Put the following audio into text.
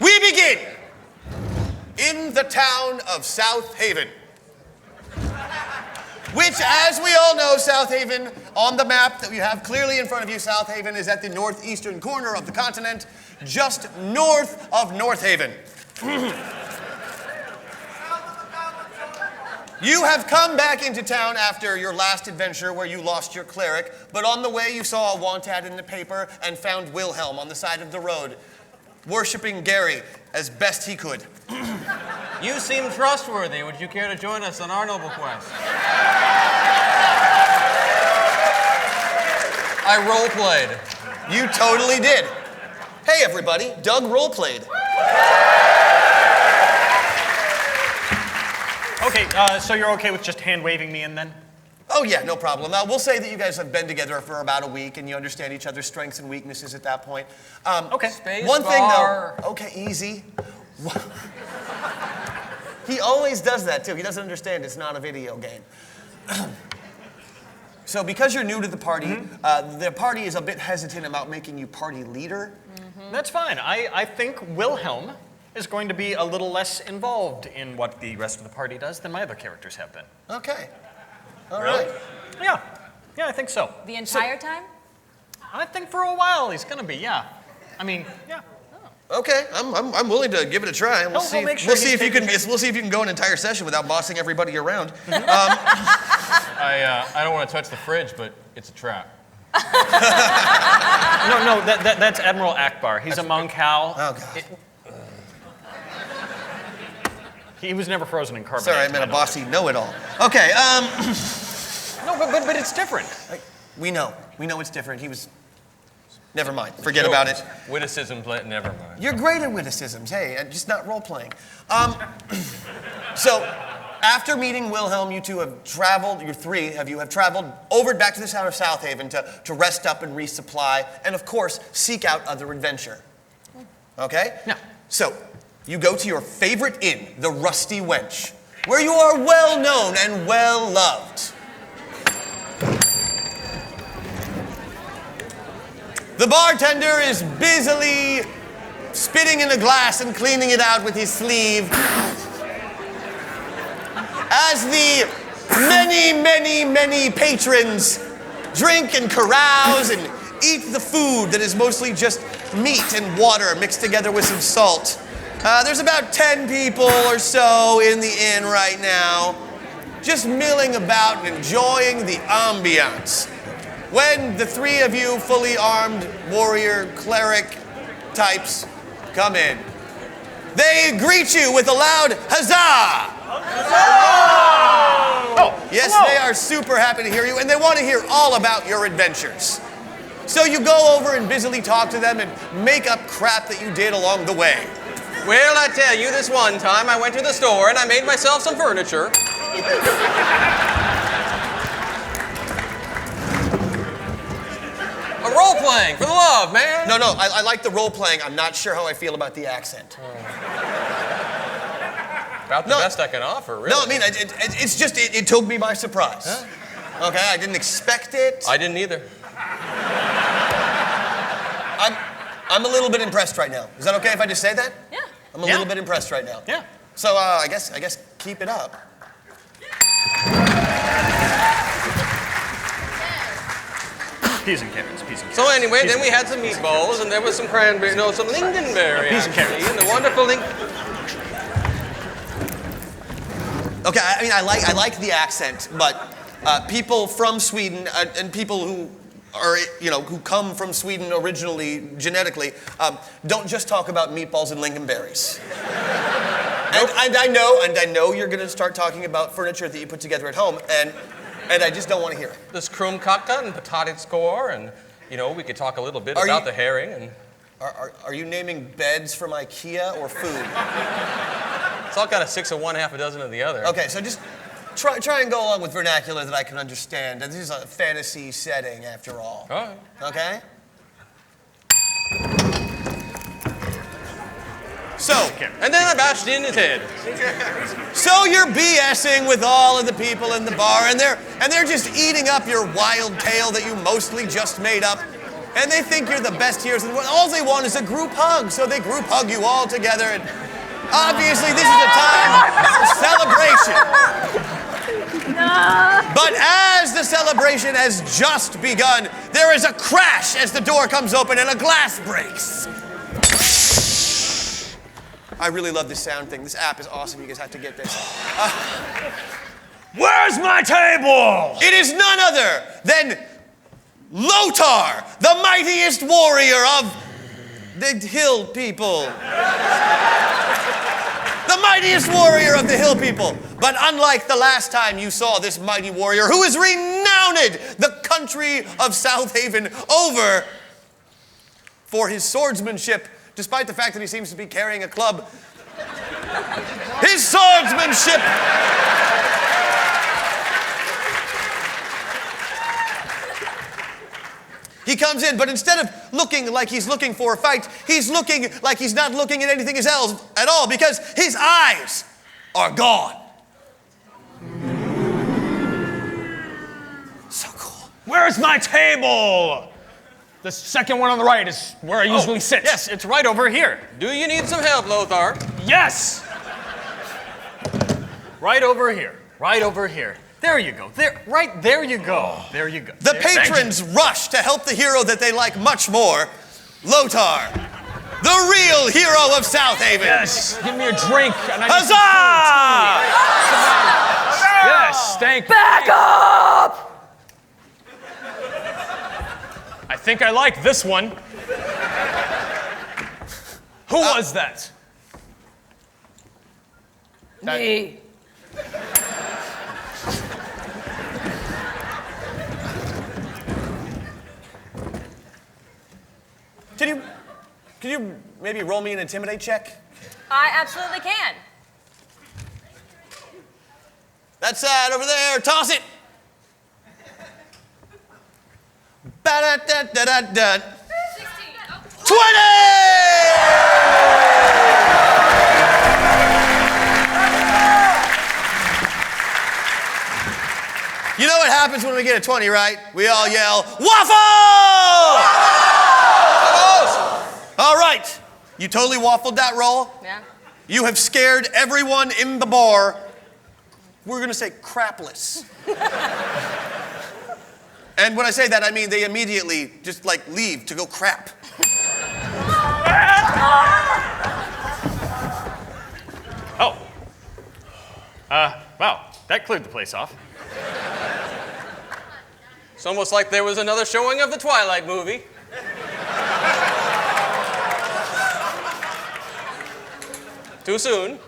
We begin in the town of South Haven, which, as we all know, South Haven, on the map that you have clearly in front of you, South Haven is at the northeastern corner of the continent, just north of North Haven. You have come back into town after your last adventure where you lost your cleric, but on the way you saw a want ad in the paper and found Wilhelm on the side of the road, worshipping Gary as best he could. You seem trustworthy. Would you care to join us on our noble quest? I role-played. You totally did. Hey, everybody, Doug role-played. Okay, so you're okay with just hand-waving me in then? Oh, yeah, no problem. We'll say that you guys have been together for about a week and you understand each other's strengths and weaknesses at that point. Okay. Space One thing, bar. though. Okay, easy. He always does that, too. He doesn't understand it's not a video game. So because you're new to the party, the party is a bit hesitant about making you party leader. That's fine. I think Wilhelm is going to be a little less involved in what the rest of the party does than my other characters have been. Okay. All right. Yeah, I think so. The entire time? I think for a while he's gonna be, yeah. I mean, yeah. Okay, I'm willing to give it a try. We'll see. make sure We'll see he's if you can. taking We'll see if you can go an entire session without bossing everybody around. I don't want to touch the fridge, but it's a trap. No, that's Admiral Akbar. He's a monk, Hal. Oh, God. He was never frozen in carbonite. Sorry, I meant a bossy know-it-all. Okay, No, but it's different. we know it's different. He was. Never mind. Forget about it. Witticism, never mind. You're great at witticisms. Hey, just not role-playing. So, after meeting Wilhelm, you two have traveled. You three of you have traveled over back to the town of South Haven to rest up and resupply, and of course, seek out other adventure. Okay? Yeah. So, you go to your favorite inn, the Rusty Wench, where you are well known and well loved. The bartender is busily spitting in a glass and cleaning it out with his sleeve as the many patrons drink and carouse and eat the food that is mostly just meat and water mixed together with some salt. There's about 10 people or so in the inn right now, just milling about and enjoying the ambiance. When the three of you fully armed warrior cleric types come in, they greet you with a loud huzzah! Oh, Yes, hello. they are super happy to hear you, and they want to hear all about your adventures. So you go over and busily talk to them and make up crap that you did along the way. Well, I tell you, this one time I went to the store and I made myself some furniture. A role-playing, for the love, man. No, I like the role-playing. I'm not sure how I feel about the accent. About the best I can offer, really. No, I mean, it's just, it took me by surprise. Huh? Okay, I didn't expect it. I didn't either. I'm a little bit impressed right now. Is that okay if I just say that? Yeah. I'm a little bit impressed right now. Yeah. So, I guess keep it up. Peas and carrots. So anyway, then we had some meatballs, and there was some cranberry, no, some lingonberry, Peas and actually, carrots. and the wonderful Okay, I mean, I like the accent, but people from Sweden and people who are, who come from Sweden originally, genetically, don't just talk about meatballs and lingonberries. And I know you're going to start talking about furniture that you put together at home, and I just don't want to hear it. This krumkaka and potatiscore, and, we could talk a little bit about the herring, and... Are you naming beds from IKEA or food? It's all kind of 6 of one, half a dozen of the other. Okay, so just try and go along with vernacular that I can understand. This is a fantasy setting, after all. All right. Okay? So, And then I bashed in his head. so you're BSing with all of the people in the bar, and they're just eating up your wild tale that you mostly just made up. And they think you're the best heroes in the world. All they want is a group hug, so they group hug you all together. And obviously, this is a time for celebration. But as the celebration has just begun, there is a crash as the door comes open and a glass breaks. I really love this sound thing. This app is awesome. You guys have to get this. Where's my table? It is none other than Lothar, the mightiest warrior of the hill people. The mightiest warrior of the hill people. But unlike the last time you saw this mighty warrior, who is renowned the country of Southaven over for his swordsmanship, despite the fact that he seems to be carrying a club. His swordsmanship. He comes in, but instead of looking like he's looking for a fight, he's looking like he's not looking at anything else at all because his eyes are gone. So cool. Where's my table? The second one on the right is where I usually sit. Yes, it's right over here. Do you need some help, Lothar? Yes! Right over here. Right over here. There you go. There you go. There you go. The patrons rush to help the hero that they like much more, Lothar, the real hero of Southaven. Yes, give me a drink. And I need Huzzah! Yes, thank you. Back up! I think I like this one. Who was that? Me. Can you maybe roll me an intimidate check? I absolutely can. That side over there, toss it. Ba-da-da-da-da-da. 20! You know what happens when we get a 20, right? We all yell, waffle! All right. You totally waffled that roll. Yeah. You have scared everyone in the bar. We're going to say crapless. And when I say that, I mean they immediately just like leave to go crap. Oh. Wow. That cleared the place off. It's almost like there was another showing of the Twilight movie. Too soon.